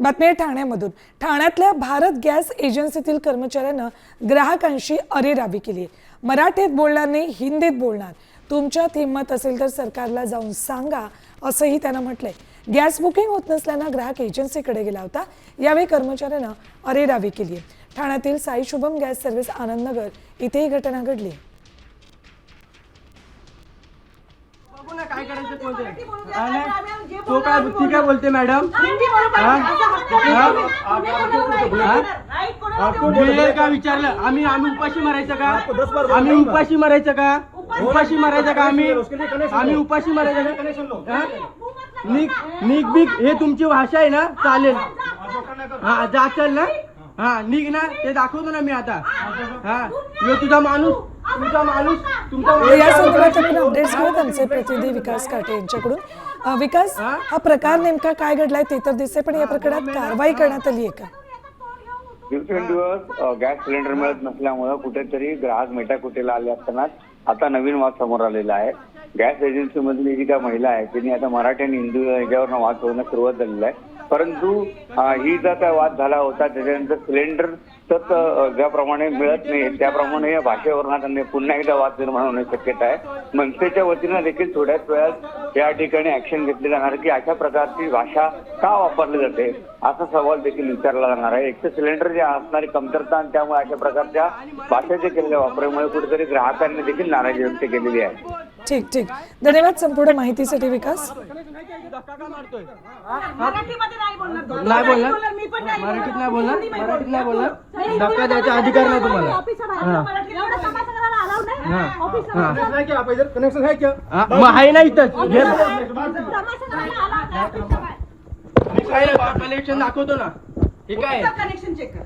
बातमी आहे ठाण्यामधून। ठाण्यातल्या भारत गॅस एजन्सीतील कर्मचाऱ्यांना ग्राहकांशी अरेरावी केली आहे। मराठीत बोलणार नाही, हिंदीत बोलणार। तुमच्यात हिंमत असेल तर सरकारला जाऊन सांगा, असंही त्यांना म्हटलंय। गॅस बुकिंग होत नसल्यानं ग्राहक एजन्सीकडे गेला होता। यावेळी कर्मचाऱ्यांना अरेरावी केली आहे। ठाण्यातील साई शुभम गॅस सर्व्हिस आनंदनगर इथे ही घटना घडली। काय करायचं बोलते तो काय ती काय बोलते मॅडम का विचारलं आम्ही उपाशी मारायचं का आम्ही उपाशी मारायचं का आम्ही उपाशी मारायचं का निक बिक हे तुमची भाषा आहे ना चालेल हा जाचल ना हा निक ना ते दाखवतो ना मी आता हा यो तुझा माणूस या संदर्भात आपण अपडेट्स घेऊ आमचे प्रतिनिधी विकास काटे यांच्याकडून। विकास, हा प्रकार नेमका काय घडलाय ते तर दिसते, पण या प्रकरणात कारवाई करण्यात आली आहे का? दिवसेंदिवस गॅस सिलेंडर मिळत नसल्यामुळे कुठेतरी ग्राहक मेटाकुटीला आले असताना आता नवीन वाद समोर आलेला आहे। गॅस एजन्सी मधली जी काय महिला आहे त्यांनी आता मराठी आणि हिंदी याच्यावर वाद होण्यास सुरुवात झालेली आहे। परंतु ही जर काय वाद झाला होता त्याच्यानंतर सिलेंडर ज्याप्रमाणे मिळत नाही त्याप्रमाणे या भाषेवरून त्यांनी पुन्हा एकदा वाद निर्माण होण्याची शक्यता आहे। मनसेच्या वतीनं देखील थोड्याच वेळात या ठिकाणी ऍक्शन घेतली जाणार की अशा प्रकारची भाषा का वापरली जाते असा सवाल देखील विचारला जाणार आहे। एक तर सिलेंडर जे असणारी कमतरता आणि त्यामुळे अशा प्रकारच्या भाषेच्या केलेल्या वापरामुळे कुठेतरी ग्राहकांनी देखील नाराजी व्यक्त केलेली आहे। ठीक धन्यवाद संपूर्ण माहितीसाठी विकास। मराठीत नाही बोलणार धक्का द्यायचा अधिकार नाही तुम्हाला। कनेक्शन आहे क्या आहे ना इथं कनेक्शन दाखवतो ना हे काय कनेक्शन चेक कर।